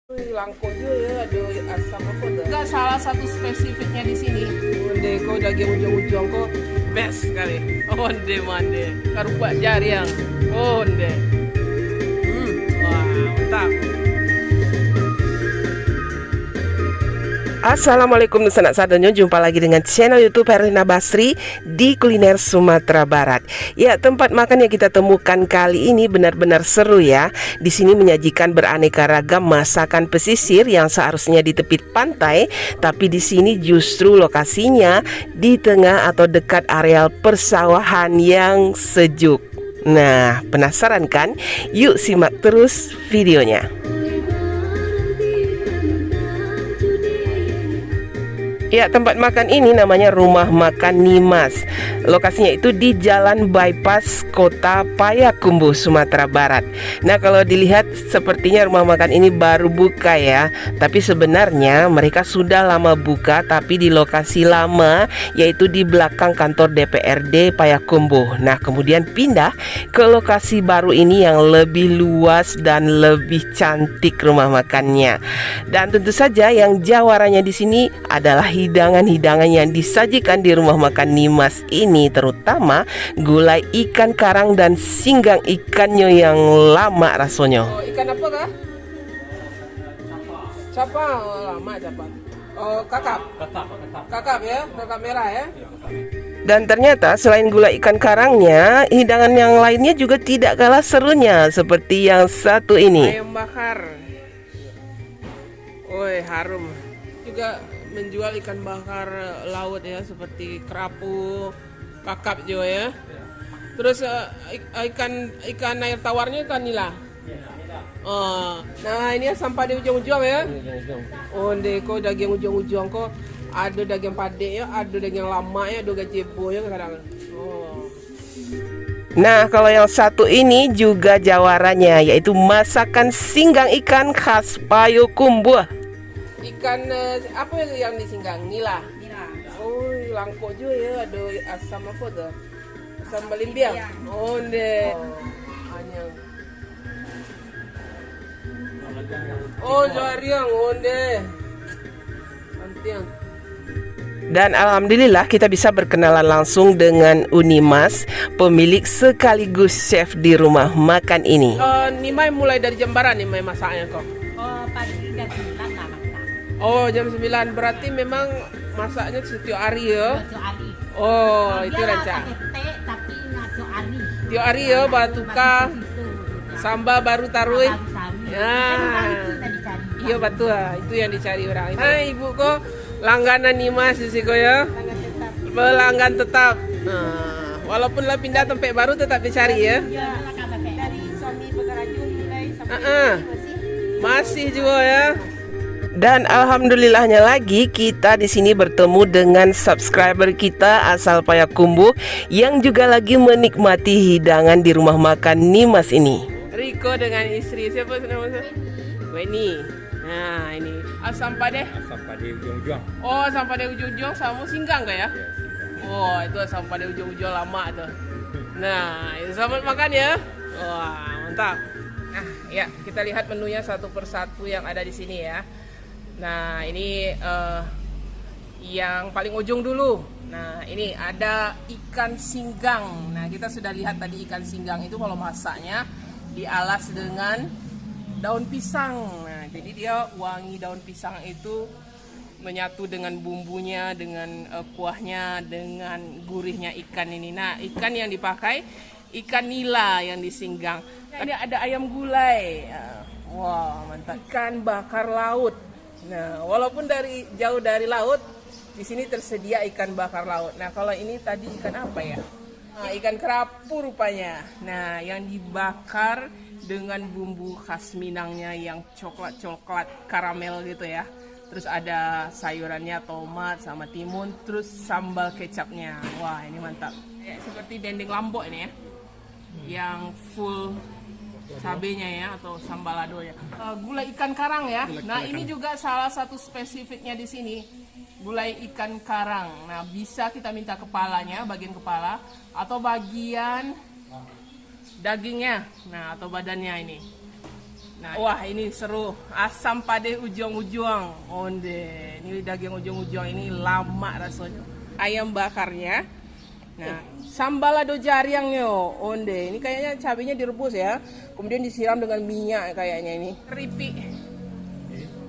Langko juga ya, ada asam apa dah? Enggak, salah satu spesifiknya di sini. Onde kau daging ujung-ujung kau Best sekali. Onde mande. Karu buat jari yang. Onde. Wah, mantap. Assalamualaikum sanak sadonyo, jumpa lagi dengan channel YouTube Herlina Basri di Kuliner Sumatera Barat. Ya, tempat makan yang kita temukan kali ini benar-benar seru ya. Di sini menyajikan beraneka ragam masakan pesisir yang seharusnya di tepi pantai, tapi di sini justru lokasinya di tengah atau dekat areal persawahan yang sejuk. Nah, penasaran kan? Yuk simak terus videonya. Ya, tempat makan ini namanya Rumah Makan Nimas. Lokasinya itu di Jalan Bypass Kota Payakumbuh, Sumatera Barat. Nah, kalau dilihat sepertinya rumah makan ini baru buka ya. Tapi sebenarnya mereka sudah lama buka, tapi di lokasi lama, yaitu di belakang kantor DPRD Payakumbuh. Nah, kemudian pindah ke lokasi baru ini yang lebih luas dan lebih cantik rumah makannya. Dan tentu saja yang jawarannya di sini adalah hidangan-hidangan yang disajikan di rumah makan Nimas ini, terutama gulai ikan karang dan singgang ikannya yang lama rasanya. Oh, ikan apa kah? Capa. Oh, lama capa. Oh, kakap. Kakap ya, kakap merah ya. Dan ternyata selain gulai ikan karangnya, hidangan yang lainnya juga tidak kalah serunya, seperti yang satu ini. Ayam bakar. Woi, harum. Juga menjual ikan bakar laut ya, seperti kerapu, kakap juga ya. Terus ikan air tawarnya ikan nila. Oh, nah ini sampah di ujung-ujung ya. Onde kau daging ujung-ujung kau ada daging padek ya, ada daging lama ya, ada gajebo ya kadang. Oh. Nah, kalau yang satu ini juga jawarannya, yaitu masakan singgang ikan khas Payakumbuh. Ikan apa yang disinggang? Nila. Oh, langko juga ya, ada asam apa tuh? Asam balimbiang. Onde. Anyang. Oh, jariang onde. Antiang. Dan alhamdulillah kita bisa berkenalan langsung dengan Unimas, pemilik sekaligus chef di rumah makan ini. Nimai mulai dari jam berapa Nimai masaknya kok? Oh, pagi jam 9 lah masak. Oh, jam 9 berarti memang masaknya setiap hari ya? Setiap hari. Oh, itu Dia rancang. pakai teh tapi setiap hari. Tiap hari ya, batuka, sambal baru taruh. Ya. Iya betul, itu yang dicari orang. Hai ibu kok langganan Nimas sih kok ya? Pelanggan tetap. Nah, walaupun lah pindah tempat baru tetap dicari ya? Ya, dari suami bekerja mulai sampai Masih juga ya. Dan alhamdulillahnya lagi kita di sini bertemu dengan subscriber kita asal Payakumbuh yang juga lagi menikmati hidangan di rumah makan Nimas ini. Riko dengan istri siapa namanya? Weni. Nah ini asam padeh. Asam padeh ujung-ujung. Oh, asam padeh ujung-ujung sama singgang kah ya? Oh, itu asam padeh ujung-ujung lama tuh. Nah, itu selamat makan ya. Wah, mantap. Nah, ya kita lihat menunya satu persatu yang ada di sini ya. Nah, ini yang paling ujung dulu. Nah, ini ada ikan singgang. Nah, kita sudah lihat tadi ikan singgang itu kalau masaknya dialas dengan daun pisang. Nah, jadi dia wangi daun pisang itu menyatu dengan bumbunya, dengan kuahnya, dengan gurihnya ikan ini. Nah, ikan yang dipakai ikan nila yang disinggang. Ini ada ayam gulai. Wah, mantap. Ikan bakar laut. Nah, walaupun jauh dari laut, di sini tersedia ikan bakar laut. Nah, kalau ini tadi ikan apa ya? Nah, ikan kerapu rupanya. Nah, yang dibakar dengan bumbu khas Minangnya yang coklat-coklat karamel gitu ya. Terus ada sayurannya, tomat sama timun, terus sambal kecapnya. Wah, ini mantap. Seperti dendeng lombok ini ya. Yang full cabenya ya, atau sambalado ya. Gulai ikan karang ya. Nah, ini juga salah satu spesifiknya di sini. Gulai ikan karang. Nah, bisa kita minta kepalanya, bagian kepala, atau bagian dagingnya. Nah, atau badannya ini. Nah, wah ini seru. Asam padeh ujung-ujung. Onde. Ini daging ujung-ujung ini lama rasanya. Ayam bakarnya. Nah, sambal lado jariangnya. Onde. Ini kayaknya cabenya direbus ya. Kemudian disiram dengan minyak kayaknya ini. Keripik.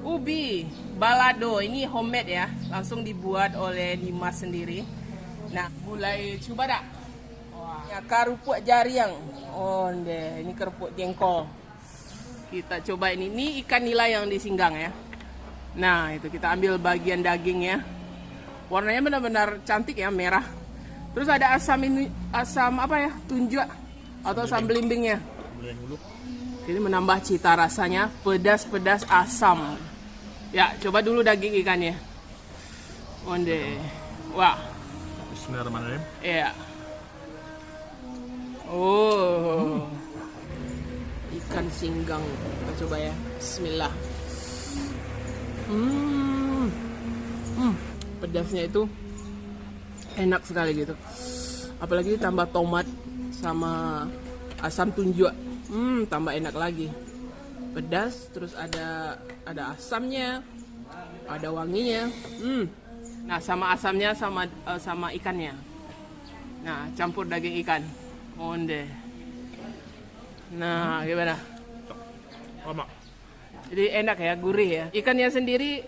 Ubi balado. Ini homemade ya. Langsung dibuat oleh Dimas sendiri. Nah, mulai coba dah. Wah, ya kerupuk jariang. Onde. Ini kerupuk jengkol. Kita coba ini ikan nila yang disinggang ya. Nah itu kita ambil bagian dagingnya. Warnanya benar-benar cantik ya, merah. Terus ada asam ini, asam apa ya, tunjuk atau asam belimbingnya. Ini menambah cita rasanya, pedas-pedas asam. Ya coba dulu daging ikannya. Onde, wah. Bismillahirrahmanirrahim. Iya. Oh. Ikan singgang, kita coba ya. Bismillah. Pedasnya itu enak sekali gitu. Apalagi ditambah tomat sama asam tunjuk. Tambah enak lagi. Pedas, terus ada asamnya, ada wanginya. Nah, sama asamnya sama ikannya. Nah, campur daging ikan. Onde. Nah, gimana? Lama. Jadi enak ya, gurih ya. Ikannya sendiri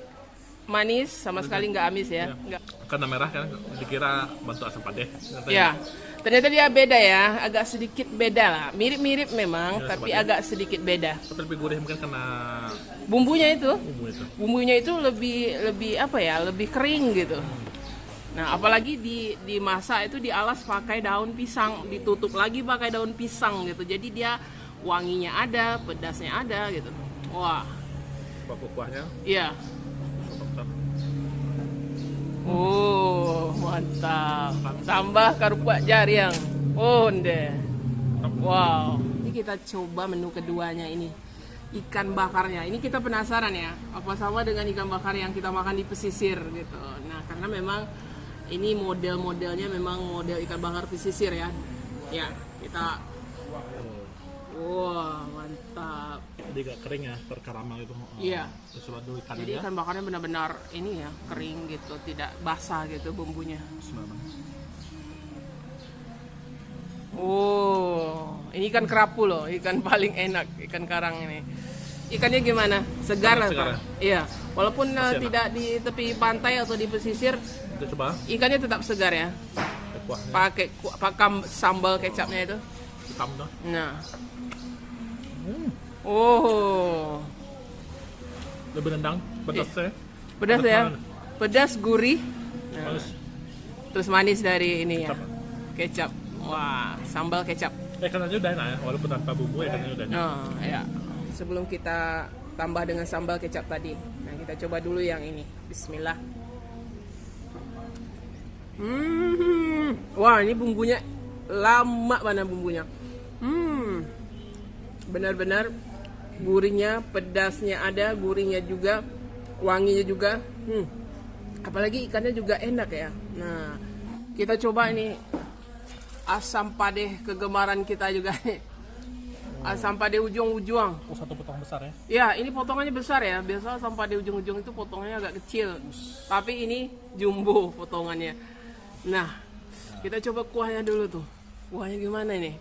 manis, sama sekali nggak amis ya. Nggak. Karena merah kan, dikira bentuk asam padeh. Ya, ternyata dia beda ya, agak sedikit beda lah. Mirip-mirip memang, Ya, tapi seperti- agak sedikit beda. Tapi lebih gurih mungkin karena Bumbunya itu, bumbu itu. bumbunya itu lebih apa ya, lebih kering gitu. Nah, apalagi dimasak itu dialas pakai daun pisang, ditutup lagi pakai daun pisang gitu. Jadi dia wanginya ada, pedasnya ada gitu. Wah, Kuah-kuahnya iya. mantap. Oh, mantap. Tambah kerupuk jariang. Onde. Wow. Ini kita coba menu keduanya ini. Ikan bakarnya. Ini kita penasaran ya. Apa sama dengan ikan bakar yang kita makan di pesisir gitu. Nah, karena memang ini model-modelnya memang model ikan bakar pesisir ya. Ya, kita. Wah, mantap. Jadi agak kering ya, terkaramel itu. Iya. Terus coba dulu ikannya. Jadi ikan bakarnya benar-benar ini ya, kering gitu, tidak basah gitu bumbunya. Bismillahirrahmanirrahim. Oh, ini ikan kerapu loh, ikan paling enak, ikan karang ini. Ikannya gimana? Segar Segar, apa? segar. Iya, walaupun Masih enak. tidak di tepi pantai atau di pesisir, Kita coba ikannya tetap segar ya. kuahnya. Pakai sambal kecapnya itu. Hitam tuh. Nah. Oh, Lebih nendang, pedas ya. pedas ya. banget. Pedas, gurih. Nah, Manis. terus manis dari ini ya. Kecap. Kecap. Wah, sambal kecap. Ikannya udah enak ya, walaupun tanpa bumbu ikannya udah enak. Nah, ya. Sebelum kita tambah dengan sambal kecap tadi. Nah, kita coba dulu yang ini. Bismillah. Wah, ini bumbunya lama mana bumbunya. Benar-benar gurihnya, pedasnya ada, gurihnya juga, wanginya juga. Apalagi ikannya juga enak ya. Nah, kita coba ini asam padeh kegemaran kita juga nih. Asam padeh ujung-ujung. Oh, satu potong besar ya. Ya, ini potongannya besar ya. Biasa asam padeh ujung-ujung itu potongannya agak kecil. Tapi ini jumbo potongannya. Nah, kita coba kuahnya dulu tuh. Kuahnya gimana ini?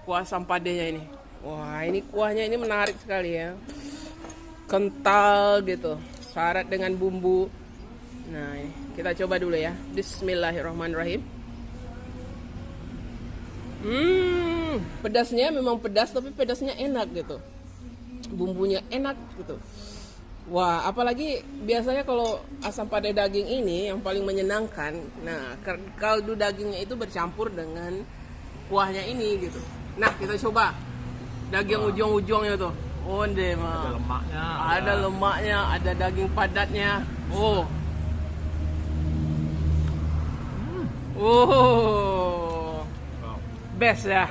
Kuah asam padehnya ini. Wah, ini kuahnya ini menarik sekali ya. Kental gitu. Syarat dengan bumbu. Nah, kita coba dulu ya. Bismillahirrahmanirrahim. Pedasnya memang pedas, tapi pedasnya enak gitu. Bumbunya enak gitu. Wah, apalagi biasanya kalau asam padeh daging ini yang paling menyenangkan. Nah, kaldu dagingnya itu bercampur dengan kuahnya ini gitu. Nah, kita coba daging ujung-ujungnya tuh. Onde Ada mah. lemaknya. Ada lemaknya, ada daging padatnya. Oh. Oh. Wow. Best ya.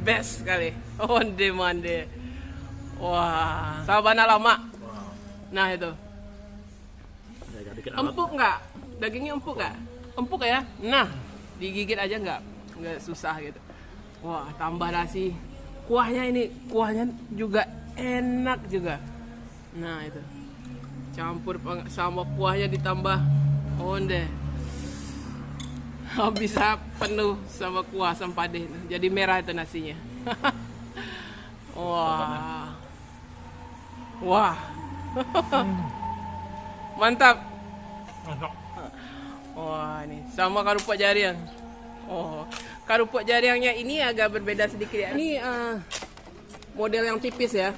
Best sekali. Onde mande. Wah, sabana lama. Wow. Nah, itu. Ya, agak dikit alat. Empuk nggak? Dagingnya empuk nggak? Empuk ya? Nah, digigit aja nggak susah gitu. Wah, tambah nasi. Kuahnya juga enak juga. Nah itu campur sama kuahnya ditambah onde, bisa penuh sama kuah asam padeh. Jadi merah itu nasinya. Wah, wah, mantap. Enak. Wah, ini sama karupuk jariang. Oh, karupuk jariangnya ini agak berbeda sedikit ya. Ini model yang tipis ya.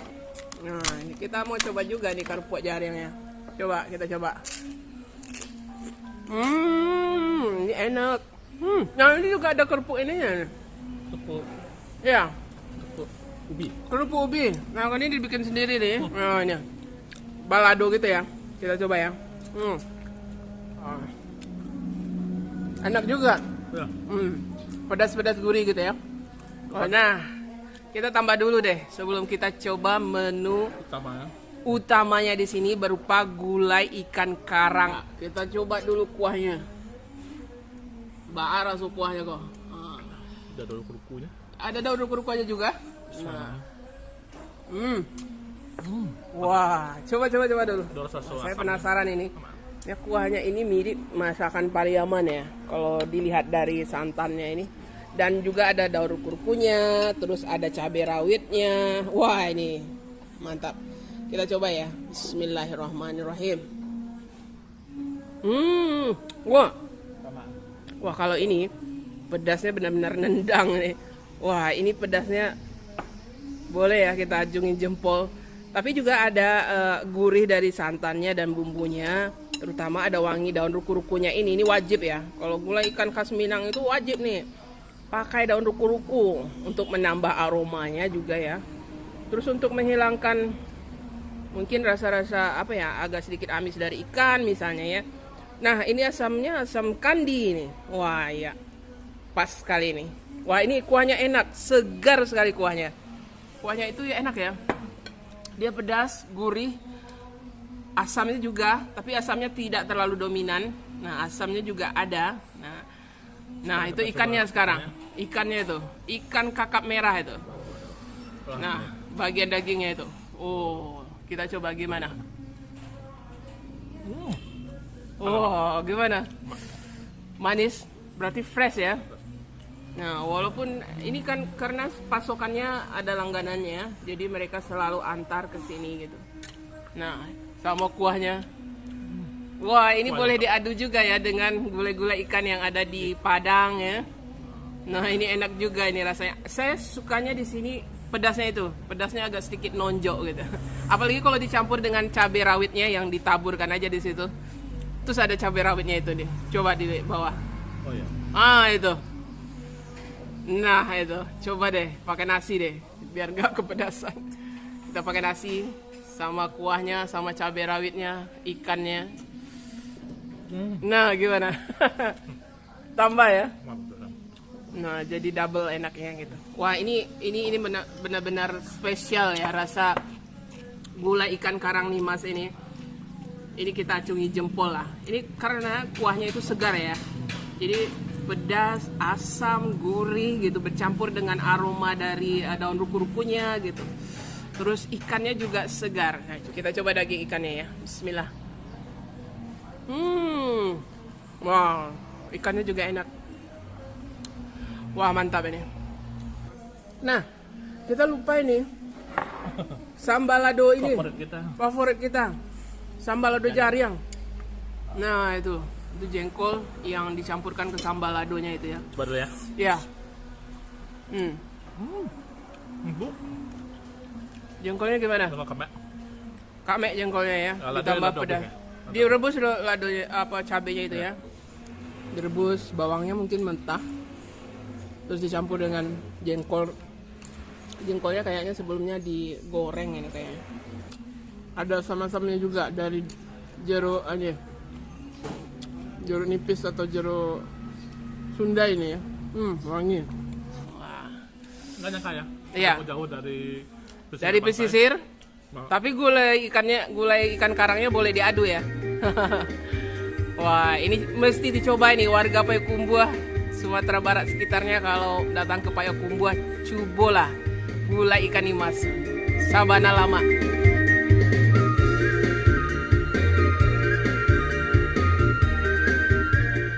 Nah, ini kita mau coba juga nih karupuk jariangnya. Coba, kita coba. Ini enak. Nah, ini juga ada kerupuk ininya. Tepuk. Ya, Tepuk ubi. kerupuk ubi. Nah, ini dibikin sendiri nih. Nah, ini. Balado gitu ya. Kita coba ya. Enak juga. Ya. Pedas-pedas gurih gitu ya. Nah, kita tambah dulu deh sebelum kita coba menu Utamanya. utamanya di sini berupa gulai ikan karang. Kita coba dulu kuahnya. Baara rasa kuahnya kok. Ada daun kurukunya. Ada daun kurukunya juga. Nah. Wah, coba dulu. Ada rasa Saya asam. penasaran ini. Ya kuahnya ini mirip masakan Pariaman ya. Kalau dilihat dari santannya ini. Dan juga ada daun kurukunya, terus ada cabai rawitnya. Wah, ini mantap. Kita coba ya. Bismillahirrahmanirrahim. Wah. Wah, kalau ini pedasnya benar-benar nendang nih. Wah, ini pedasnya boleh ya kita ajungin jempol. Tapi juga ada gurih dari santannya dan bumbunya. Terutama ada wangi daun ruku-rukunya ini wajib ya. Kalau gulai ikan khas Minang itu wajib nih pakai daun ruku-ruku untuk menambah aromanya juga ya. Terus untuk menghilangkan mungkin rasa-rasa apa ya, agak sedikit amis dari ikan misalnya ya. Nah, ini asamnya asam kandi nih. Wah, ya. Pas sekali nih. Wah, ini kuahnya enak, segar sekali kuahnya. Kuahnya itu ya enak ya. Dia pedas, gurih. Asamnya juga, tapi asamnya tidak terlalu dominan. Nah, asamnya juga ada. Nah, itu ikannya sekarang. Ikannya itu, ikan kakap merah itu. Nah, bagian dagingnya itu. Oh, kita coba gimana? Oh, gimana? Manis, berarti fresh ya. Nah, walaupun ini kan karena pasokannya ada langganannya, jadi mereka selalu antar ke sini gitu. Nah, sama kuahnya. Wah, ini boleh diadu juga ya dengan gulai-gulai ikan yang ada di Padang ya. Nah, ini enak juga ini rasanya. Saya sukanya di sini pedasnya itu, pedasnya agak sedikit nonjok gitu. Apalagi kalau dicampur dengan cabai rawitnya yang ditaburkan aja di situ. Terus ada cabai rawitnya itu nih. Coba di bawah. Oh iya. Itu. Nah, itu. Coba deh pakai nasi deh biar nggak kepedasan. Kita pakai nasi sama kuahnya, sama cabai rawitnya, ikannya. Nah, gimana? Tambah ya? Mantap. Nah, jadi double enaknya gitu. Wah, ini benar-benar spesial ya rasa gulai ikan karang Nimas ini. Ini kita acungi jempol lah. Ini karena kuahnya itu segar ya. Jadi pedas, asam, gurih gitu bercampur dengan aroma dari daun ruku-rukunya gitu. Terus ikannya juga segar. Nah, kita coba daging ikannya ya. Bismillah. Wah, ikannya juga enak. Wah, mantap ini. Nah, kita lupa ini. Sambalado ini. Favorit kita. Sambalado jariang. Nah, itu jengkol yang dicampurkan ke sambaladonya itu ya. Coba dulu ya. Ya. Bu. Jengkolnya gimana? Sama kamek. Kamek jengkolnya ya. Lado Ditambah lado pedas. ya? Direbus lado apa cabenya itu ya. Direbus, bawangnya mungkin mentah. Terus dicampur dengan jengkol. Jengkolnya kayaknya sebelumnya digoreng ini kayaknya. Ada sama-samanya juga dari jeruk aja. Jeruk nipis atau jeruk Sunda ini ya. Wangi. Wah. Nggak nyangka ya? Iya. Jauh dari Dari pesisir. Nah. Tapi gulai ikan karangnya boleh diadu ya. Wah, ini mesti dicoba ini warga Payakumbuh, Sumatera Barat sekitarnya kalau datang ke Payakumbuh, cobalah gulai ikan Nimas. Sabana Lama.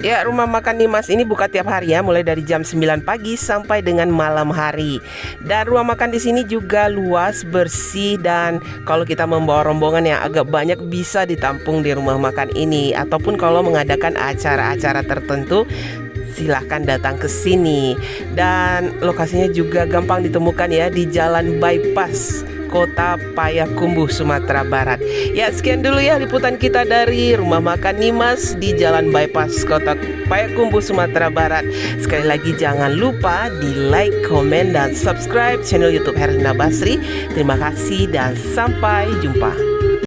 Ya, rumah makan Nimas ini buka tiap hari ya, mulai dari jam 9 pagi sampai dengan malam hari. Dan rumah makan di sini juga luas, bersih, dan kalau kita membawa rombongan yang agak banyak bisa ditampung di rumah makan ini. Ataupun kalau mengadakan acara-acara tertentu, silahkan datang ke sini. Dan lokasinya juga gampang ditemukan ya, di Jalan Bypass Kota Payakumbuh, Sumatera Barat. Ya, sekian dulu ya liputan kita dari rumah makan Nimas di Jalan Bypass Kota Payakumbuh, Sumatera Barat. Sekali lagi jangan lupa di like, komen, dan subscribe channel YouTube Herlina Basri. Terima kasih dan sampai jumpa.